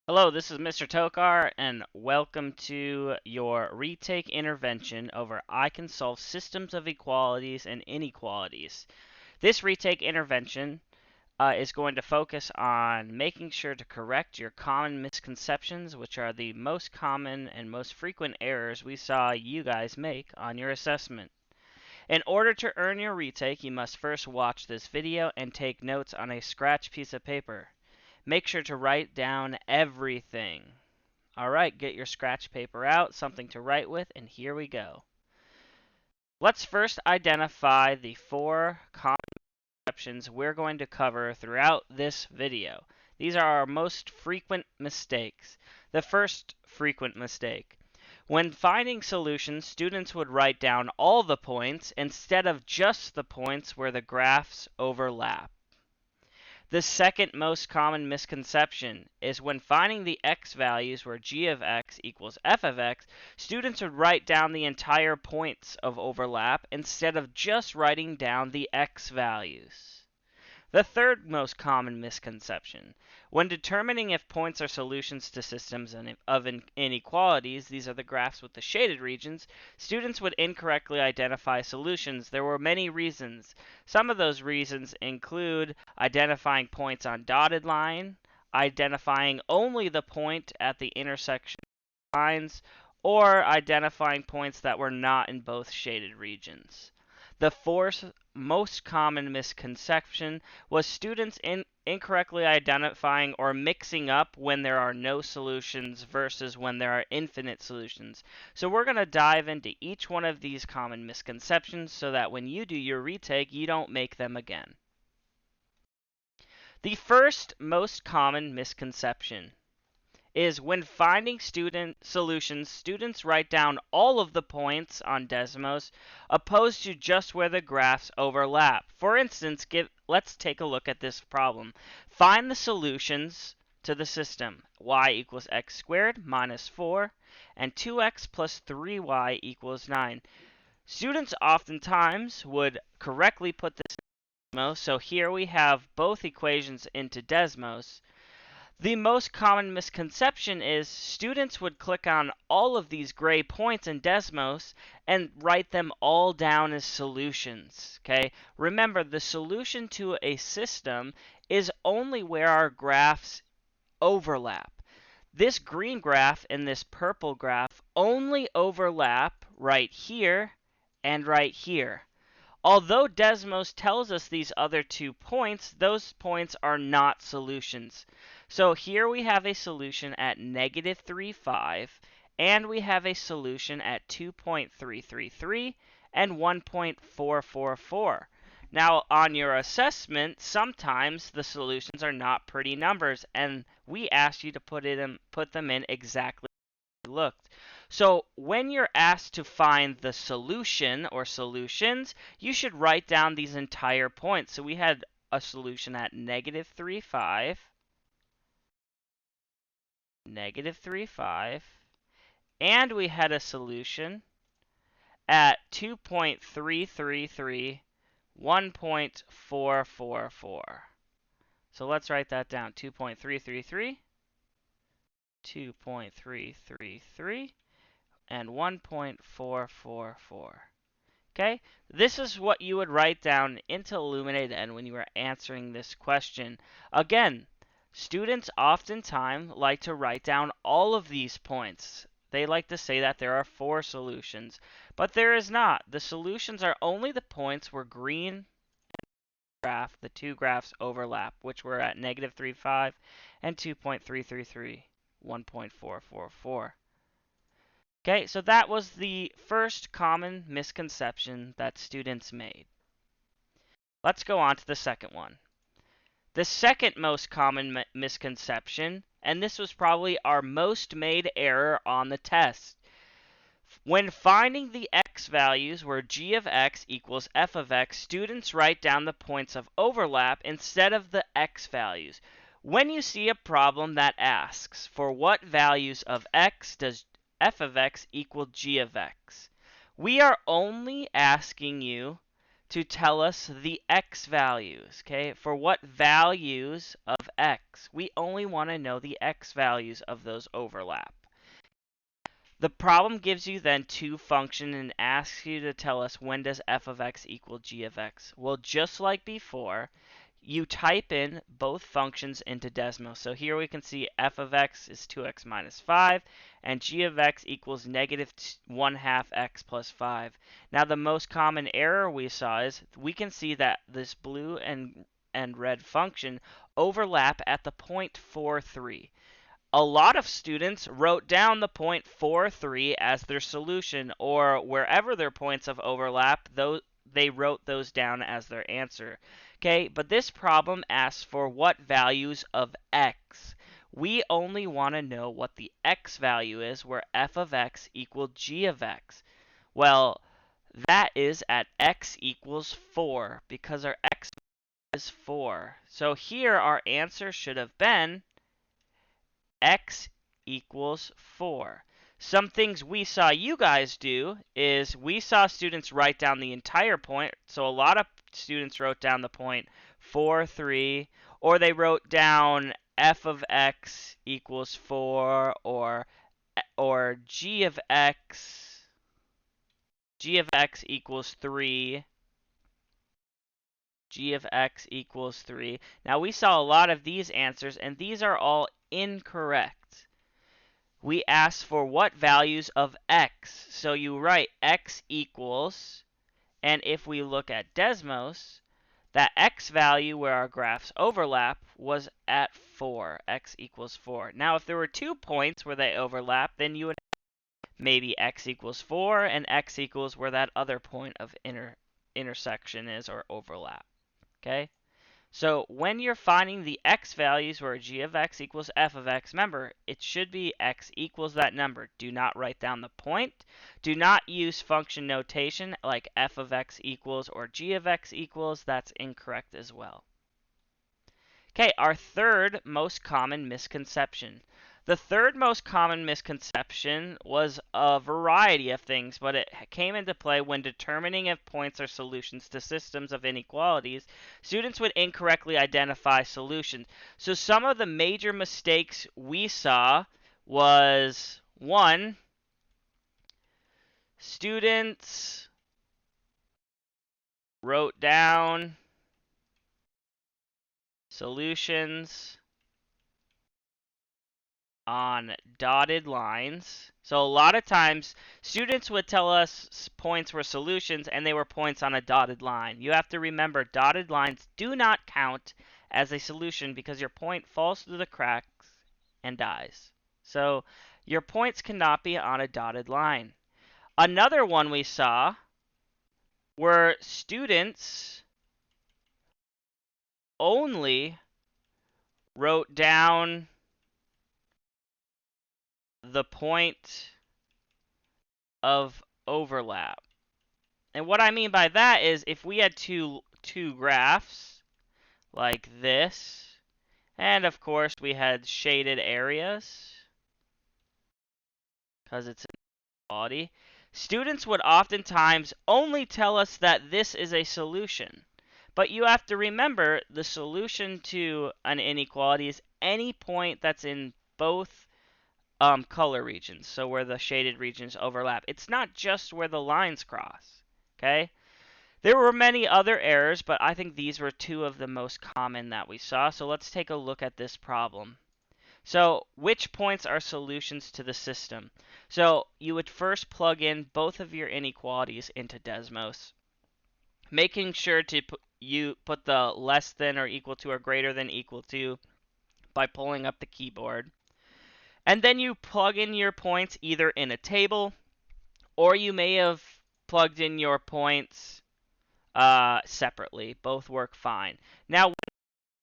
Hello, this is Mr. Tokar, and welcome to your retake intervention over I can solve systems of equalities and inequalities. This retake intervention is going to focus on making sure to correct your common misconceptions, which are the most common and most frequent errors we saw you guys make on your assessment. In order to earn your retake, you must first watch this video and take notes on a scratch piece of paper. Make sure to write down everything. Alright, get your scratch paper out, something to write with, and here we go. Let's first identify the four common misconceptions we're going to cover throughout this video. These are our most frequent mistakes. The first frequent mistake. When finding solutions, students would write down all the points instead of just the points where the graphs overlap. The second most common misconception is when finding the x values where g of x equals f of x, students would write down the entire points of overlap instead of just writing down the x values. The third most common misconception. When determining if points are solutions to systems of inequalities, these are the graphs with the shaded regions, students would incorrectly identify solutions. There were many reasons. Some of those reasons include identifying points on dotted line, identifying only the point at the intersection of lines, or identifying points that were not in both shaded regions. The fourth most common misconception was students incorrectly identifying or mixing up when there are no solutions versus when there are infinite solutions. So we're going to dive into each one of these common misconceptions so that when you do your retake, you don't make them again. The first most common misconception is when finding solutions, students write down all of the points on Desmos opposed to just where the graphs overlap. For instance, let's take a look at this problem. Find the solutions to the system. Y equals x squared minus 4 and 2x plus 3y equals 9. Students oftentimes would correctly put this in Desmos, so here we have both equations into Desmos. The most common misconception is students would click on all of these gray points in Desmos and write them all down as solutions. Okay? Remember, the solution to a system is only where our graphs overlap. This green graph and this purple graph only overlap right here and right here. Although Desmos tells us these other 2 points, those points are not solutions. So here we have a solution at negative 3, 5, and we have a solution at 2.333 and 1.444. Now, on your assessment, sometimes the solutions are not pretty numbers, and we ask you to put them in exactly as we looked. So when you're asked to find the solution or solutions, you should write down these entire points. So we had a solution at negative 3, 5, negative 3, 5, and we had a solution at 2.333, 1.444. So let's write that down. 2.333, 2.333, and 1.444. Okay, this is what you would write down into Illuminate N when you were answering this question. Again, students oftentimes like to write down all of these points. They like to say that there are 4 solutions, but there is not. The solutions are only the points where green graph, the 2 graphs overlap, which were at negative 3.5 and 2.333, 1.444. Okay, so that was the first common misconception that students made. Let's go on to the second one. The second most common misconception, and this was probably our most made error on the test. When finding the x values where g of x equals f of x, students write down the points of overlap instead of the x values. When you see a problem that asks, for what values of x does f of x equal g of x? We are only asking you to tell us the x values, okay? For what values of x? We only want to know the x values of those overlap. The problem gives you then two functions and asks you to tell us when does f of x equal g of x. Well, just like before, you type in both functions into Desmos. So here we can see f of x is 2x minus 5, and g of x equals negative 1/2 x plus 5. Now the most common error we saw is we can see that this blue and red function overlap at the point 4,3. A lot of students wrote down the point 4,3 as their solution, or wherever their points of overlap, they wrote those down as their answer. Okay, but this problem asks for what values of x. We only want to know what the x value is, where f of x equals g of x. Well, that is at x equals 4, because our x is 4. So here our answer should have been x equals 4. Some things we saw you guys do is we saw students write down the entire point. So a lot of students wrote down the point 4,3, or they wrote down f of x equals 4, or g of x equals 3. G of x equals 3. Now we saw a lot of these answers, and these are all incorrect. We asked for what values of x. So you write x equals, and if we look at Desmos, that x value where our graphs overlap was at 4. X equals 4. Now if there were 2 points where they overlap, then you would have maybe x equals 4 and x equals where that other point of intersection is, or overlap. Okay? So when you're finding the x values where g of x equals f of x, remember, it should be x equals that number. Do not write down the point. Do not use function notation like f of x equals or g of x equals. That's incorrect as well. Okay, our third most common misconception. The third most common misconception was a variety of things, but it came into play when determining if points are solutions to systems of inequalities. Students would incorrectly identify solutions. So some of the major mistakes we saw was, 1, students wrote down solutions on dotted lines. So a lot of times students would tell us points were solutions and they were points on a dotted line. You have to remember dotted lines do not count as a solution because your point falls through the cracks and dies. So your points cannot be on a dotted line. Another one we saw were students only wrote down the point of overlap. And what I mean by that is if we had two graphs like this, and of course we had shaded areas because it's inequality, students would oftentimes only tell us that this is a solution. But you have to remember the solution to an inequality is any point that's in both color regions, so where the shaded regions overlap. It's not just where the lines cross, okay? There were many other errors, but I think these were 2 of the most common that we saw. So let's take a look at this problem. So which points are solutions to the system? So you would first plug in both of your inequalities into Desmos, making sure to put the less than or equal to or greater than equal to by pulling up the keyboard. And then you plug in your points either in a table, or you may have plugged in your points separately. Both work fine. Now, when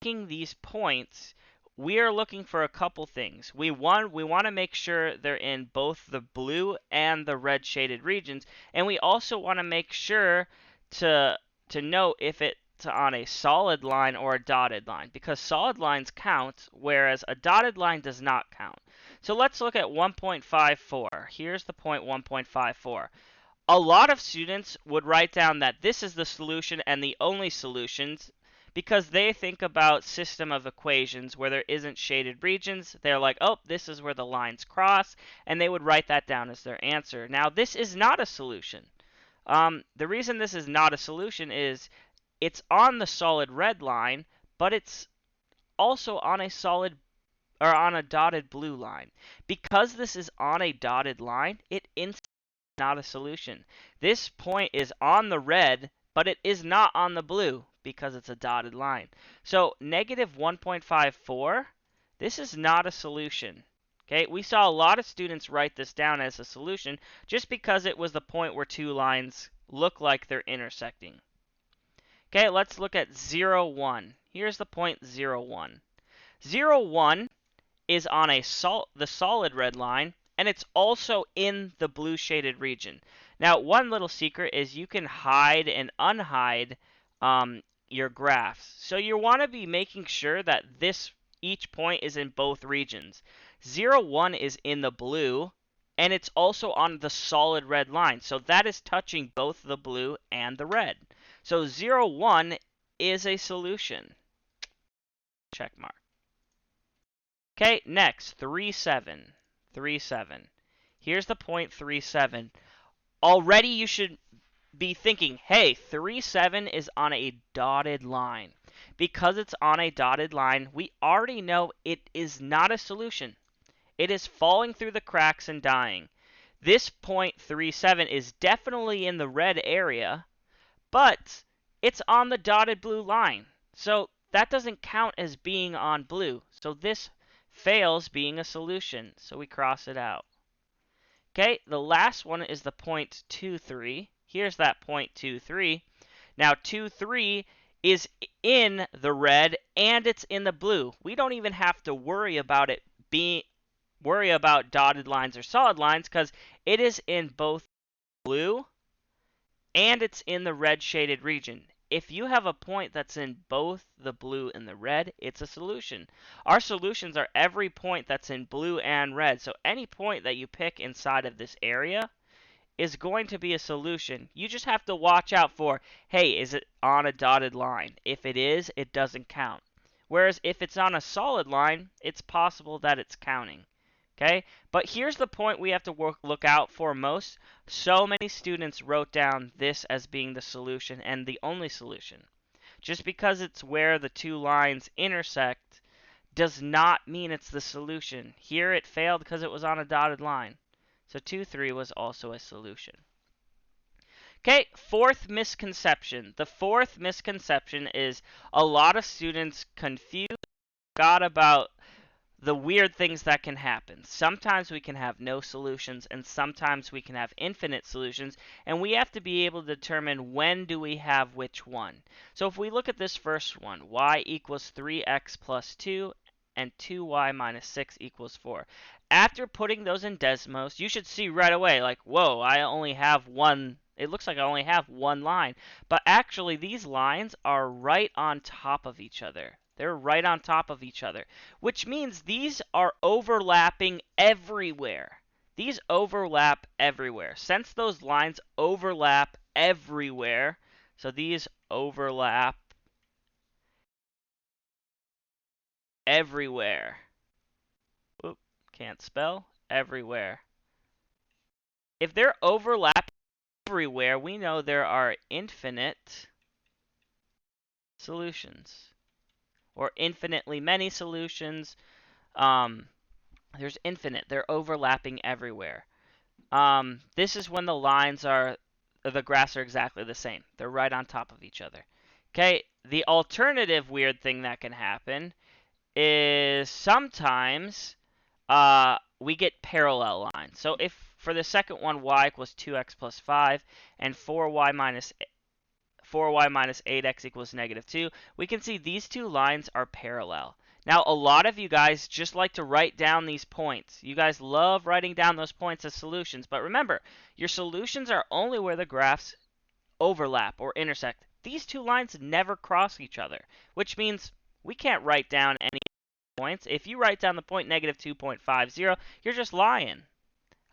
making these points, we are looking for a couple things. We want to make sure they're in both the blue and the red shaded regions, and we also want to make sure to note if it's on a solid line or a dotted line, because solid lines count, whereas a dotted line does not count. So let's look at 1.54. Here's the point 1.54. A lot of students would write down that this is the solution and the only solutions because they think about system of equations where there isn't shaded regions. They're like, oh, this is where the lines cross, and they would write that down as their answer. Now, this is not a solution. The reason this is not a solution is it's on the solid red line, but it's also on a solid or on a dotted blue line. Because this is on a dotted line, it instantly is not a solution. This point is on the red, but it is not on the blue because it's a dotted line. So negative 1.54, this is not a solution. Okay, we saw a lot of students write this down as a solution just because it was the point where two lines look like they're intersecting. Okay, let's look at 0, 1. Here's the point 0, 1. 0, 1 is on the solid red line, and it's also in the blue shaded region. Now, one little secret is you can hide and unhide your graphs. So you want to be making sure that each point is in both regions. 0, 1 is in the blue, and it's also on the solid red line. So that is touching both the blue and the red. So 0, 1 is a solution. Check mark. Okay, next, 3, 7. 3, 7. Here's the point 3, 7. Already you should be thinking, hey, 3, 7 is on a dotted line. Because it's on a dotted line, we already know it is not a solution. It is falling through the cracks and dying. This point 3, 7 is definitely in the red area, but it's on the dotted blue line. So that doesn't count as being on blue. So this fails being a solution, so we cross it out. Okay, the last one is the point 2, 3. Here's that point 2, 3. Now 2, 3 is in the red and it's in the blue. We don't even have to worry about dotted lines or solid lines because it is in both blue and it's in the red shaded region. If you have a point that's in both the blue and the red, it's a solution. Our solutions are every point that's in blue and red. So any point that you pick inside of this area is going to be a solution. You just have to watch out for, hey, is it on a dotted line? If it is, it doesn't count. Whereas if it's on a solid line, it's possible that it's counting. Okay, but here's the point we have to look out for most. So many students wrote down this as being the solution and the only solution. Just because it's where the two lines intersect does not mean it's the solution. Here it failed because it was on a dotted line. So 2, 3 was also a solution. Okay, fourth misconception. The fourth misconception is a lot of students forgot about the weird things that can happen. Sometimes we can have no solutions, and sometimes we can have infinite solutions, and we have to be able to determine when do we have which one. So if we look at this first one, y equals 3x plus 2, and 2y minus 6 equals 4. After putting those in Desmos, you should see right away, like, whoa, I only have one. It looks like I only have one line. But actually, these lines are right on top of each other. They're right on top of each other, which means these are overlapping everywhere. These overlap everywhere. Since those lines overlap everywhere, so these overlap everywhere. Oop, can't spell. Everywhere. If they're overlapping everywhere, we know there are infinite solutions. Or infinitely many solutions. There's infinite. They're overlapping everywhere. This is when the graphs are exactly the same. They're right on top of each other. Okay, the alternative weird thing that can happen is sometimes we get parallel lines. So if for the second one y equals 2x plus 5 and 4y minus 8x equals negative 2, we can see these two lines are parallel. Now, a lot of you guys just like to write down these points. You guys love writing down those points as solutions. But remember, your solutions are only where the graphs overlap or intersect. These two lines never cross each other, which means we can't write down any points. If you write down the point negative 2.50, you're just lying.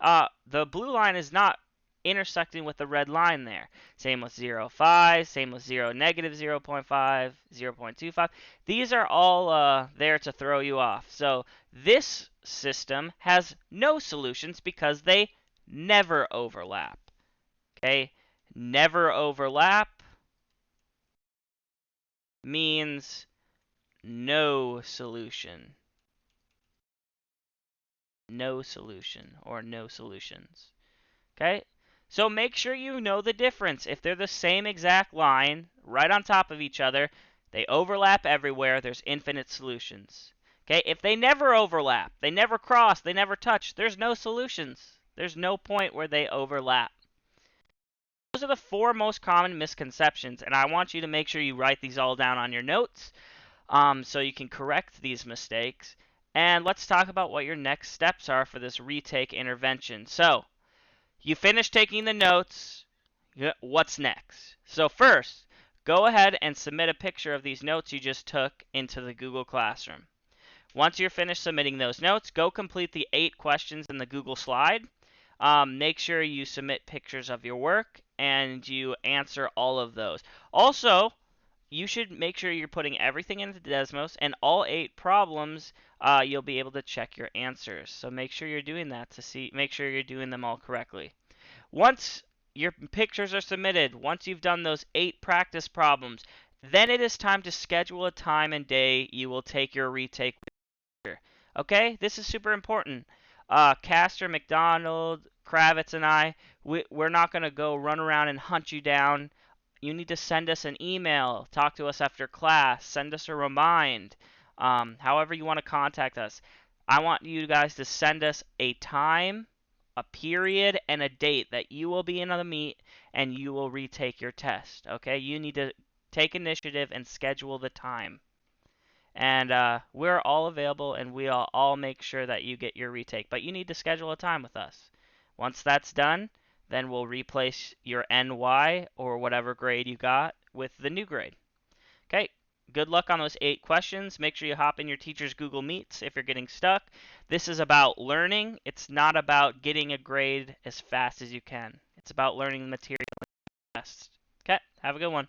The blue line is not intersecting with the red line there. Same with 0.5, same with 0, negative 0.5, 0.25. These are all there to throw you off. So this system has no solutions because they never overlap. Okay? Never overlap means no solution. No solution or no solutions. Okay? So make sure you know the difference. If they're the same exact line, right on top of each other, they overlap everywhere, there's infinite solutions. Okay? If they never overlap, they never cross, they never touch, there's no solutions. There's no point where they overlap. Those are the 4 most common misconceptions, and I want you to make sure you write these all down on your notes so you can correct these mistakes. And let's talk about what your next steps are for this retake intervention. So, you finished taking the notes. What's next? So first, go ahead and submit a picture of these notes you just took into the Google Classroom. Once you're finished submitting those notes, go complete the 8 questions in the Google slide. Make sure you submit pictures of your work and you answer all of those. Also, you should make sure you're putting everything into Desmos, and all 8 problems you'll be able to check your answers. So make sure you're doing that to make sure you're doing them all correctly. Once your pictures are submitted, once you've done those 8 practice problems, then it is time to schedule a time and day you will take your retake. Okay, this is super important. Castor, McDonald, Kravitz, and we're not going to go run around and hunt you down. You need to send us an email, talk to us after class, send us a remind, however you want to contact us. I want you guys to send us a time, a period, and a date that you will be in the meet and you will retake your test. Okay, you need to take initiative and schedule the time. And we're all available, and we'll all make sure that you get your retake. But you need to schedule a time with us. Once that's done, then we'll replace your NY or whatever grade you got with the new grade. Okay, good luck on those 8 questions. Make sure you hop in your teacher's Google Meets if you're getting stuck. This is about learning. It's not about getting a grade as fast as you can. It's about learning the material best. Okay, have a good one.